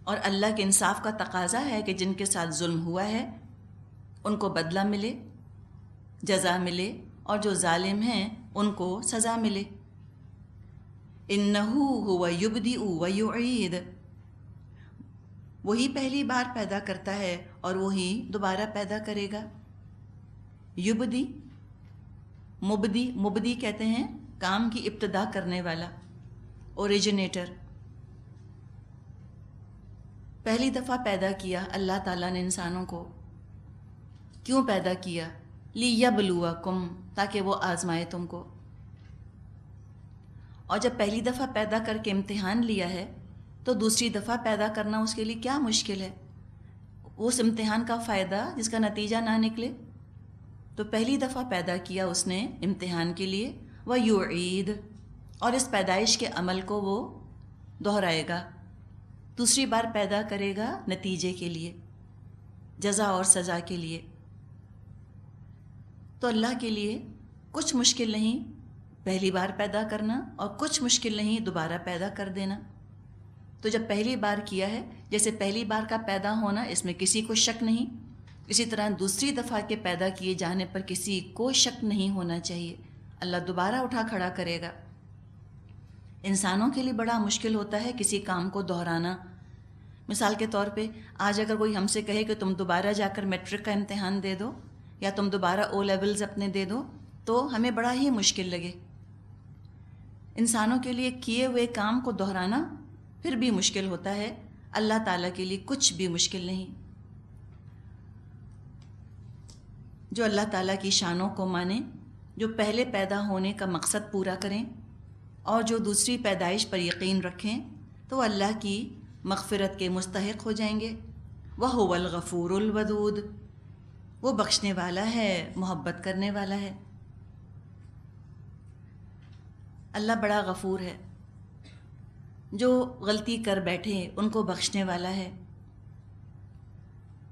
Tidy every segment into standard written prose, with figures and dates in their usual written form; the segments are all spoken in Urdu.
اور اللہ کے انصاف کا تقاضا ہے کہ جن کے ساتھ ظلم ہوا ہے ان کو بدلہ ملے، جزا ملے، اور جو ظالم ہیں ان کو سزا ملے۔ انہو ہوا یبدئ و یعید، وہی پہلی بار پیدا کرتا ہے اور وہی دوبارہ پیدا کرے گا۔ یبدی، مبدی کہتے ہیں کام کی ابتدا کرنے والا، اوریجنیٹر۔ پہلی دفعہ پیدا کیا اللہ تعالیٰ نے انسانوں کو، کیوں پیدا کیا؟ لیبلوکم، تاکہ وہ آزمائے تم کو۔ اور جب پہلی دفعہ پیدا کر کے امتحان لیا ہے تو دوسری دفعہ پیدا کرنا اس کے لیے کیا مشکل ہے؟ اس امتحان کا فائدہ جس کا نتیجہ نہ نکلے، تو پہلی دفعہ پیدا کیا اس نے امتحان کے لیے، وَيُعِيد، اور اس پیدائش کے عمل کو وہ دہرائے گا، دوسری بار پیدا کرے گا نتیجے کے لیے، جزا اور سزا کے لیے۔ تو اللہ کے لیے کچھ مشکل نہیں پہلی بار پیدا کرنا، اور کچھ مشکل نہیں دوبارہ پیدا کر دینا۔ تو جب پہلی بار کیا ہے، جیسے پہلی بار کا پیدا ہونا اس میں کسی کو شک نہیں، اسی طرح دوسری دفعہ کے پیدا کیے جانے پر کسی کو شک نہیں ہونا چاہیے، اللہ دوبارہ اٹھا کھڑا کرے گا۔ انسانوں کے لیے بڑا مشکل ہوتا ہے کسی کام کو دہرانا۔ مثال کے طور پہ آج اگر کوئی ہم سے کہے کہ تم دوبارہ جا کر میٹرک کا امتحان دے دو، یا تم دوبارہ او لیولز اپنے دے دو، تو ہمیں بڑا ہی مشکل لگے۔ انسانوں کے لیے کیے ہوئے کام کو دہرانا پھر بھی مشکل ہوتا ہے، اللہ تعالیٰ کے لیے کچھ بھی مشکل نہیں۔ جو اللہ تعالیٰ کی شانوں کو مانیں، جو پہلے پیدا ہونے کا مقصد پورا کریں، اور جو دوسری پیدائش پر یقین رکھیں، تو وہ اللہ کی مغفرت کے مستحق ہو جائیں گے۔ وَهُوَ الْغَفُورُ الْوَدُودُ، وہ بخشنے والا ہے، محبت کرنے والا ہے۔ اللہ بڑا غفور ہے، جو غلطی کر بیٹھے ان کو بخشنے والا ہے،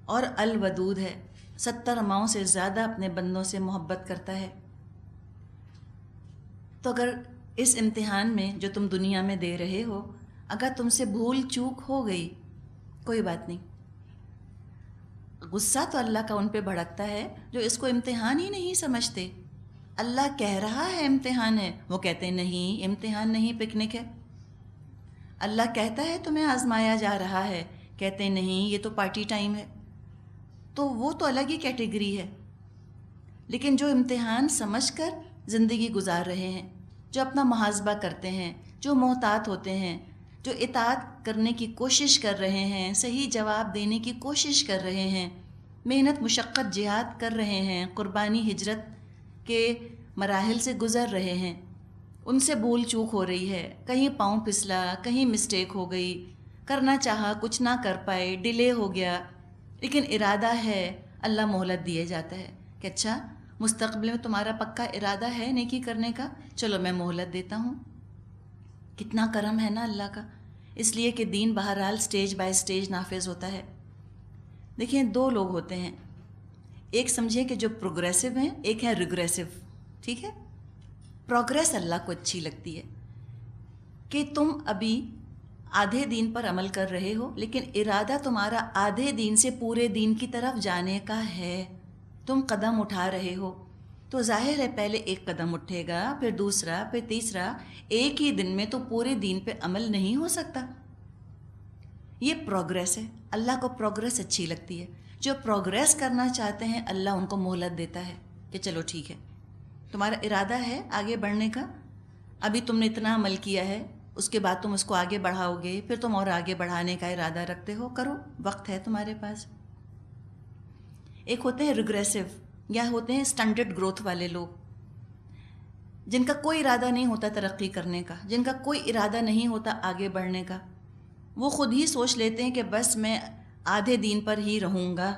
اور الودود ہے، 70 ماؤں سے زیادہ اپنے بندوں سے محبت کرتا ہے۔ تو اگر اس امتحان میں جو تم دنیا میں دے رہے ہو، اگر تم سے بھول چوک ہو گئی، کوئی بات نہیں۔ غصہ تو اللہ کا ان پہ بھڑکتا ہے جو اس کو امتحان ہی نہیں سمجھتے۔ اللہ کہہ رہا ہے امتحان ہے، وہ کہتے ہیں نہیں امتحان نہیں، پکنک ہے۔ اللہ کہتا ہے تمہیں آزمایا جا رہا ہے، کہتے ہیں نہیں یہ تو پارٹی ٹائم ہے۔ تو وہ تو الگ ہی کیٹیگری ہے۔ لیکن جو امتحان سمجھ کر زندگی گزار رہے ہیں، جو اپنا محاسبہ کرتے ہیں، جو محتاط ہوتے ہیں، جو اطاعت کرنے کی کوشش کر رہے ہیں، صحیح جواب دینے کی کوشش کر رہے ہیں، محنت مشقت جہاد کر رہے ہیں، قربانی ہجرت کے مراحل سے گزر رہے ہیں، ان سے بھول چوک ہو رہی ہے، کہیں پاؤں پھسلا، کہیں مسٹیک ہو گئی، کرنا چاہا کچھ نہ کر پائے، ڈیلے ہو گیا، لیکن ارادہ ہے، اللہ مہلت دیے جاتا ہے کہ اچھا مستقبل میں تمہارا پکا ارادہ ہے نیکی کرنے کا، چلو میں مہلت دیتا ہوں۔ کتنا کرم ہے نا اللہ کا، اس لیے کہ دین بہرحال سٹیج بائی سٹیج نافذ ہوتا ہے۔ دیکھیں 2 لوگ ہوتے ہیں، ایک سمجھے کہ جو پروگریسو ہیں، ایک ہے ریگریسو، ٹھیک ہے؟ پروگریس اللہ کو اچھی لگتی ہے کہ تم ابھی آدھے دین پر عمل کر رہے ہو، لیکن ارادہ تمہارا آدھے دین سے پورے دین کی طرف جانے کا ہے، تم قدم اٹھا رہے ہو۔ تو ظاہر ہے پہلے ایک قدم اٹھے گا، پھر دوسرا، پھر تیسرا، ایک ہی دن میں تو پورے دین پہ عمل نہیں ہو سکتا۔ یہ پروگریس ہے، اللہ کو پروگریس اچھی لگتی ہے۔ جو پروگریس کرنا چاہتے ہیں اللہ ان کو مہلت دیتا ہے کہ چلو ٹھیک ہے، تمہارا ارادہ ہے آگے بڑھنے کا، ابھی تم نے اتنا عمل کیا ہے، اس کے بعد تم اس کو آگے بڑھاؤ گے، پھر تم اور آگے بڑھانے کا ارادہ رکھتے ہو، کرو، وقت ہے تمہارے پاس۔ ایک ہوتے ہیں ریگریسو، یا ہوتے ہیں سٹنٹڈ گروتھ والے لوگ، جن کا کوئی ارادہ نہیں ہوتا ترقی کرنے کا، جن کا کوئی ارادہ نہیں ہوتا آگے بڑھنے کا۔ وہ خود ہی سوچ لیتے ہیں کہ بس میں آدھے دین پر ہی رہوں گا،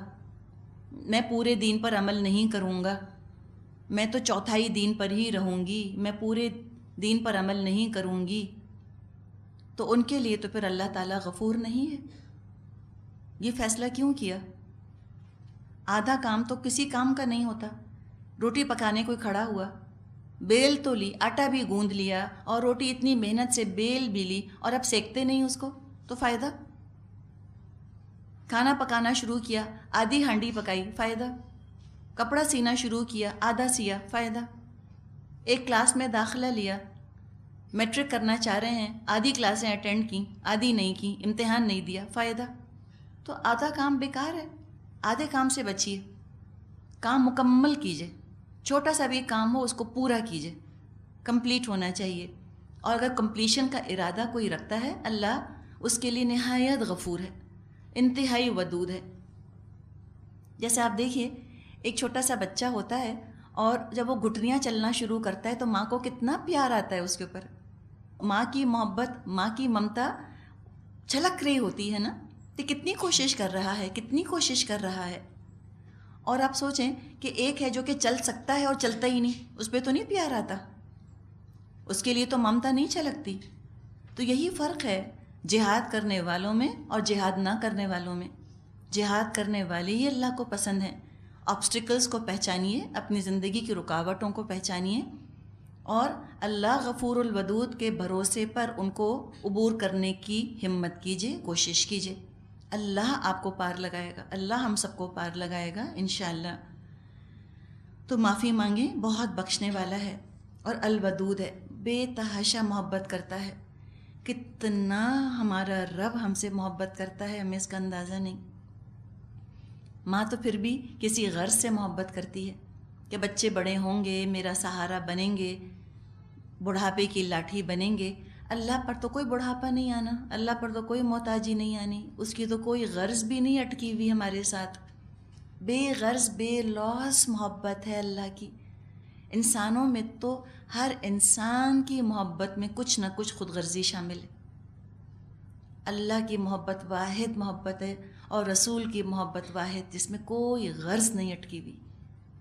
میں پورے دین پر عمل نہیں کروں گا، میں تو چوتھائی دین پر ہی رہوں گی، میں پورے دین پر عمل نہیں کروں گی۔ تو ان کے لیے تو پھر اللہ تعالیٰ غفور نہیں ہے۔ یہ فیصلہ کیوں کیا؟ آدھا کام تو کسی کام کا نہیں ہوتا۔ روٹی پکانے کوئی کھڑا ہوا، بیل تو لی، آٹا بھی گوندھ لیا، اور روٹی اتنی محنت سے بیل بھی لی، اور اب سیکتے نہیں اس کو، تو فائدہ؟ کھانا پکانا شروع کیا، آدھی ہانڈی پکائی، فائدہ. کپڑا سینا شروع کیا، آدھا سیا، فائدہ. ایک کلاس میں داخلہ لیا، میٹرک کرنا چاہ رہے ہیں، آدھی کلاسیں اٹینڈ کیں، آدھی نہیں کیں، امتحان نہیں دیا، فائدہ. تو آدھا کام بیکار ہے، آدھے کام سے بچیے، کام مکمل کیجیے. چھوٹا سا بھی کام ہو اس کو پورا کیجیے، کمپلیٹ ہونا چاہیے. اور اگر کمپلیشن کا ارادہ کوئی رکھتا ہے، اللہ اس کے لیے نہایت غفور ہے، انتہائی ودود ہے. جیسے آپ دیکھیے ایک چھوٹا سا بچہ ہوتا ہے اور جب وہ گھٹنیاں چلنا شروع کرتا ہے تو ماں کو کتنا پیار آتا ہے اس کے اوپر. ماں کی محبت، ماں کی ممتا چھلک رہی ہوتی ہے نا، کہ کتنی کوشش کر رہا ہے، کتنی کوشش کر رہا ہے. اور آپ سوچیں کہ ایک ہے جو کہ چل سکتا ہے اور چلتا ہی نہیں، اس پہ تو نہیں پیار آتا، اس کے لیے تو ممتا نہیں چھلکتی. تو یہی فرق ہے جہاد کرنے والوں میں اور جہاد نہ کرنے والوں میں. جہاد کرنے والے ہی اللہ کو پسند ہیں. آبسٹیکلز کو پہچانیے، اپنی زندگی کی رکاوٹوں کو پہچانیے، اور اللہ غفور الودود کے بھروسے پر ان کو عبور کرنے کی ہمت کیجیے، کوشش کیجیے. اللہ آپ کو پار لگائے گا، اللہ ہم سب کو پار لگائے گا انشاءاللہ. تو معافی مانگیں، بہت بخشنے والا ہے اور الودود ہے، بے تحاشا محبت کرتا ہے. کتنا ہمارا رب ہم سے محبت کرتا ہے، ہمیں اس کا اندازہ نہیں. ماں تو پھر بھی کسی غرض سے محبت کرتی ہے کہ بچے بڑے ہوں گے، میرا سہارا بنیں گے، بڑھاپے کی لاٹھی بنیں گے. اللہ پر تو کوئی بڑھاپا نہیں آنا، اللہ پر تو کوئی محتاجی نہیں آنی، اس کی تو کوئی غرض بھی نہیں اٹکی ہوئی ہمارے ساتھ. بے غرض بے لوث محبت ہے اللہ کی. انسانوں میں تو ہر انسان کی محبت میں کچھ نہ کچھ خود غرضی شامل ہے. اللہ کی محبت واحد محبت ہے، اور رسول کی محبت واحد جس میں کوئی غرض نہیں اٹکی ہوئی،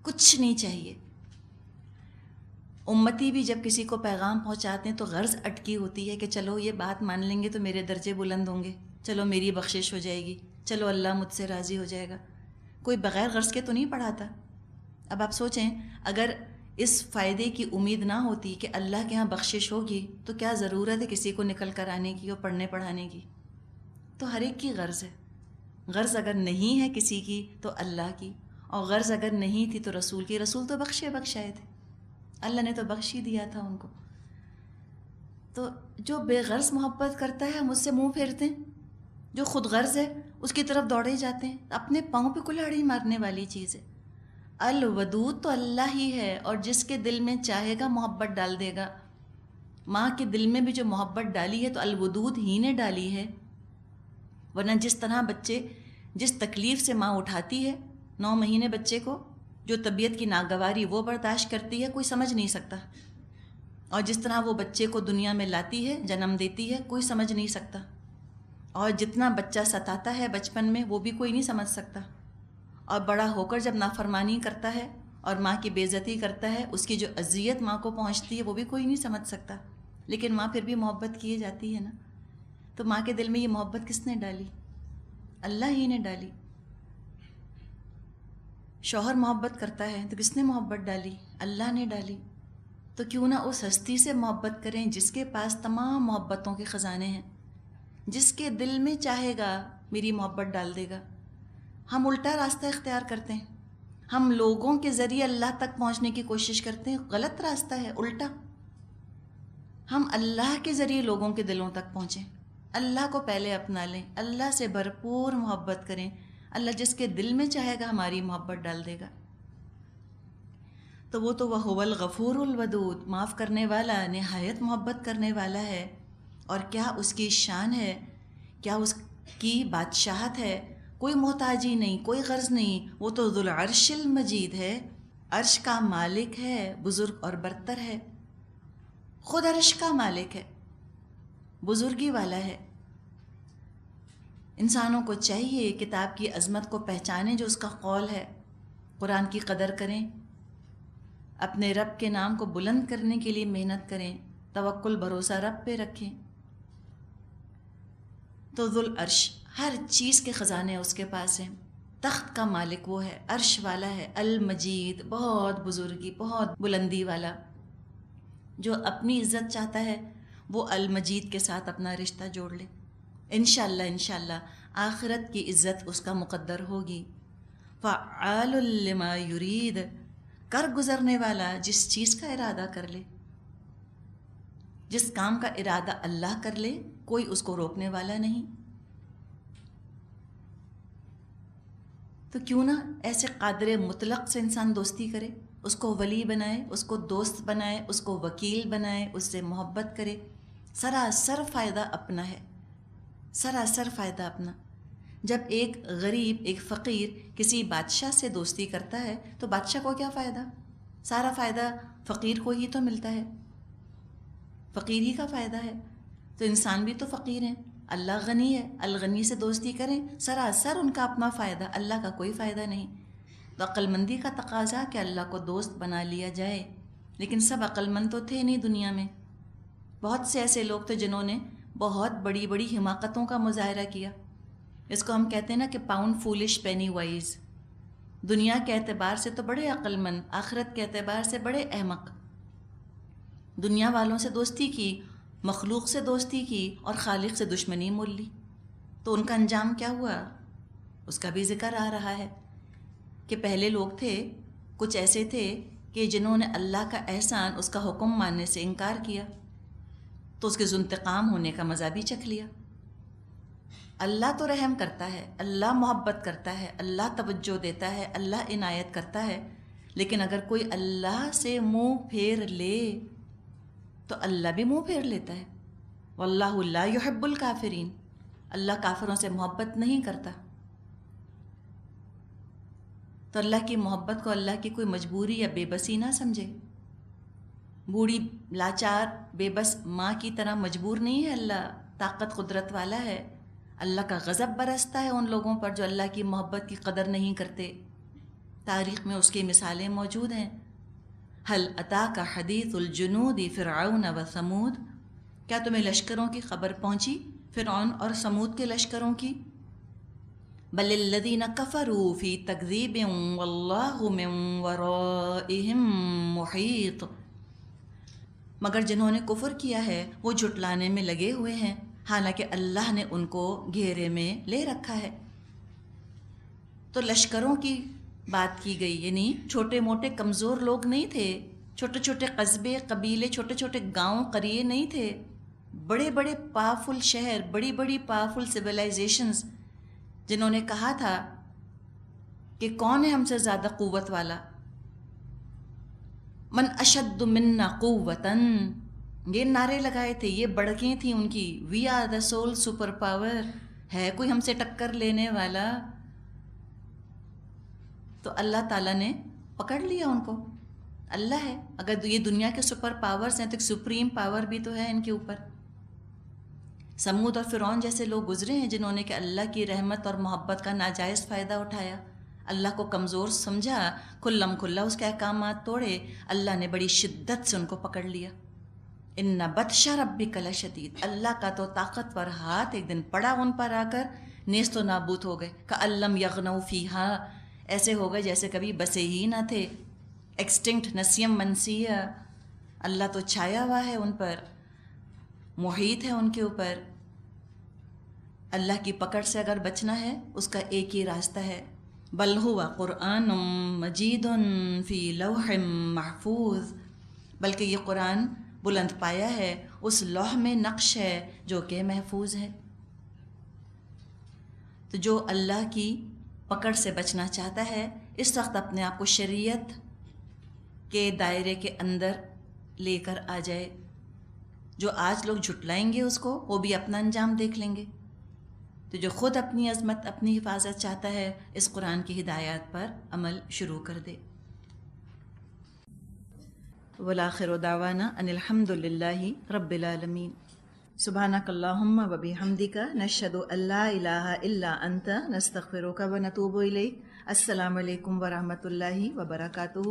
کچھ نہیں چاہیے. امتی بھی جب کسی کو پیغام پہنچاتے ہیں تو غرض اٹکی ہوتی ہے کہ چلو یہ بات مان لیں گے تو میرے درجے بلند ہوں گے، چلو میری بخشش ہو جائے گی، چلو اللہ مجھ سے راضی ہو جائے گا. کوئی بغیر غرض کے تو نہیں پڑھاتا. اب آپ سوچیں اگر اس فائدے کی امید نہ ہوتی کہ اللہ کے ہاں بخشش ہوگی تو کیا ضرورت ہے کسی کو نکل کر آنے کی اور پڑھنے پڑھانے کی. تو ہر ایک کی غرض ہے. غرض اگر نہیں ہے کسی کی تو اللہ کی، اور غرض اگر نہیں تھی تو رسول کی. رسول تو بخشائے تھے، اللہ نے تو بخش ہی دیا تھا ان کو. تو جو بے غرض محبت کرتا ہے ہم اس سے منہ پھیرتے ہیں، جو خود غرض ہے اس کی طرف دوڑے جاتے ہیں. اپنے پاؤں پہ کلہاڑی مارنے والی چیز ہے. الودود تو اللہ ہی ہے، اور جس کے دل میں چاہے گا محبت ڈال دے گا. ماں کے دل میں بھی جو محبت ڈالی ہے تو الودود ہی نے ڈالی ہے. ورنہ جس طرح بچے جس تکلیف سے ماں اٹھاتی ہے 9 مہینے بچے کو، جو طبیعت کی ناگواری وہ برداشت کرتی ہے، کوئی سمجھ نہیں سکتا. اور جس طرح وہ بچے کو دنیا میں لاتی ہے، جنم دیتی ہے، کوئی سمجھ نہیں سکتا. اور جتنا بچہ ستاتا ہے بچپن میں وہ بھی کوئی نہیں سمجھ سکتا. اور بڑا ہو کر جب نافرمانی کرتا ہے اور ماں کی بے عزتی کرتا ہے، اس کی جو اذیت ماں کو پہنچتی ہے وہ بھی کوئی نہیں سمجھ سکتا. لیکن ماں پھر بھی محبت کیے جاتی ہے نا. تو ماں کے دل میں یہ محبت کس نے ڈالی؟ اللہ ہی نے ڈالی. شوہر محبت کرتا ہے تو کس نے محبت ڈالی؟ اللہ نے ڈالی. تو کیوں نہ اس ہستی سے محبت کریں جس کے پاس تمام محبتوں کے خزانے ہیں، جس کے دل میں چاہے گا میری محبت ڈال دے گا. ہم الٹا راستہ اختیار کرتے ہیں، ہم لوگوں کے ذریعے اللہ تک پہنچنے کی کوشش کرتے ہیں. غلط راستہ ہے، الٹا. ہم اللہ کے ذریعے لوگوں کے دلوں تک پہنچیں. اللہ کو پہلے اپنا لیں، اللہ سے بھرپور محبت کریں. اللہ جس کے دل میں چاہے گا ہماری محبت ڈال دے گا. تو وہ تو وَهُوَ الْغَفُورُ الْوَدُودُ، معاف کرنے والا، نہایت محبت کرنے والا ہے. اور کیا اس کی شان ہے، کیا اس کی بادشاہت ہے. کوئی محتاجی نہیں، کوئی غرض نہیں. وہ تو ذو العرش المجید ہے، عرش کا مالک ہے، بزرگ اور برتر ہے. خود عرش کا مالک ہے، بزرگی والا ہے. انسانوں کو چاہیے کتاب کی عظمت کو پہچانیں جو اس کا قول ہے، قرآن کی قدر کریں، اپنے رب کے نام کو بلند کرنے کے لیے محنت کریں، توکل بھروسہ رب پہ رکھیں. تو ذو العرش، ہر چیز کے خزانے اس کے پاس ہیں. تخت کا مالک وہ ہے، عرش والا ہے. المجید، بہت بزرگی، بہت بلندی والا. جو اپنی عزت چاہتا ہے وہ المجید کے ساتھ اپنا رشتہ جوڑ لے. انشاءاللہ آخرت کی عزت اس کا مقدر ہوگی. فعال لما یرید، کر گزرنے والا جس چیز کا ارادہ کر لے. جس کام کا ارادہ اللہ کر لے کوئی اس کو روکنے والا نہیں. تو کیوں نہ ایسے قادر مطلق سے انسان دوستی کرے، اس کو ولی بنائے، اس کو دوست بنائے، اس کو وکیل بنائے، اس سے محبت کرے. سراسر فائدہ اپنا ہے، سراسر فائدہ اپنا. جب ایک غریب، ایک فقیر کسی بادشاہ سے دوستی کرتا ہے تو بادشاہ کو کیا فائدہ؟ سارا فائدہ فقیر کو ہی تو ملتا ہے، فقیر ہی کا فائدہ ہے. تو انسان بھی تو فقیر ہیں، اللہ غنی ہے، الغنی سے دوستی کریں، سراسر ان کا اپنا فائدہ، اللہ کا کوئی فائدہ نہیں. تو عقل مندی کا تقاضا کہ اللہ کو دوست بنا لیا جائے. لیکن سب عقل مند تو تھے نہیں دنیا میں. بہت سے ایسے لوگ تھے جنہوں نے بہت بڑی بڑی حماقتوں کا مظاہرہ کیا. اس کو ہم کہتے ہیں نا کہ پاؤنڈ فولش پینی وائز. دنیا کے اعتبار سے تو بڑے عقل مند، آخرت کے اعتبار سے بڑے احمق. دنیا والوں سے دوستی کی، مخلوق سے دوستی کی اور خالق سے دشمنی مول لی. تو ان کا انجام کیا ہوا؟ اس کا بھی ذکر آ رہا ہے کہ پہلے لوگ تھے، کچھ ایسے تھے کہ جنہوں نے اللہ کا احسان، اس کا حکم ماننے سے انکار کیا تو اس کے ذوانتقام ہونے کا مزہ بھی چکھ لیا. اللہ تو رحم کرتا ہے، اللہ محبت کرتا ہے، اللہ توجہ دیتا ہے، اللہ عنایت کرتا ہے. لیکن اگر کوئی اللہ سے منہ پھیر لے تو اللہ بھی منہ پھیر لیتا ہے. واللہ لا یحب الکافرین، اللہ کافروں سے محبت نہیں کرتا. تو اللہ کی محبت کو اللہ کی کوئی مجبوری یا بے بسی نہ سمجھے. بوڑھی لاچار بے بس ماں کی طرح مجبور نہیں ہے اللہ، طاقت قدرت والا ہے. اللہ کا غضب برستا ہے ان لوگوں پر جو اللہ کی محبت کی قدر نہیں کرتے. تاریخ میں اس کی مثالیں موجود ہیں. هل اتاک حدیث الجنود فرعون و ثمود، کیا تمہیں لشکروں کی خبر پہنچی، فرعون اور سمود کے لشکروں کی؟ بل الذین کفروا فی تکذیب واللہ من ورائہم محیط، مگر جنہوں نے کفر کیا ہے وہ جھٹلانے میں لگے ہوئے ہیں، حالانکہ اللہ نے ان کو گھیرے میں لے رکھا ہے. تو لشکروں کی بات کی گئی، یعنی چھوٹے موٹے کمزور لوگ نہیں تھے، چھوٹے چھوٹے قصبے قبیلے، چھوٹے چھوٹے گاؤں قریے نہیں تھے، بڑے بڑے پاورفل شہر، بڑی بڑی پاورفل سویلائزیشنز، جنہوں نے کہا تھا کہ کون ہے ہم سے زیادہ قوت والا، من اشد منا قوتاً، یہ نعرے لگائے تھے، یہ بڑکیں تھیں ان کی، we are the sole super power, ہے کوئی ہم سے ٹکر لینے والا؟ تو اللہ تعالیٰ نے پکڑ لیا ان کو. اللہ ہے، اگر یہ دنیا کے سپر پاورز ہیں تو ایک سپریم پاور بھی تو ہے ان کے اوپر. سمود اور فرعون جیسے لوگ گزرے ہیں جنہوں نے کہ اللہ کی رحمت اور محبت کا ناجائز فائدہ اٹھایا، اللہ کو کمزور سمجھا، کھلم کھلا اس کے احکامات توڑے، اللہ نے بڑی شدت سے ان کو پکڑ لیا. ان بطش ربک لشدید، اللہ کا تو طاقتور ہاتھ ایک دن پڑا ان پر آ کر، نیست و نابود ہو گئے. کأن لم یغنوا فیہا، ایسے ہو گئے جیسے کبھی بسے ہی نہ تھے، ایکسٹنکٹ، نسیم منسیہ. اللہ تو چھایا ہوا ہے ان پر، محیط ہے ان کے اوپر. اللہ کی پکڑ سے اگر بچنا ہے اس کا ایک ہی راستہ ہے، بل ہوا قرآن مجید فی لوح محفوظ، بلکہ یہ قرآن بلند پایا ہے، اس لوح میں نقش ہے جو کہ محفوظ ہے. تو جو اللہ کی پکڑ سے بچنا چاہتا ہے اس وقت اپنے آپ کو شریعت کے دائرے کے اندر لے کر آ جائے. جو آج لوگ جھٹلائیں گے اس کو، وہ بھی اپنا انجام دیکھ لیں گے. تو جو خود اپنی عظمت، اپنی حفاظت چاہتا ہے، اس قرآن کی ہدایات پر عمل شروع کر دے. والآخر دعوانا ان الحمد للہ رب العالمین. سبحانک اللہم و بحمدک، نشہد ان لا الہ الا انت، نستغفرک و نتوب الیک. السلام علیکم ورحمۃ اللہ وبرکاتہ.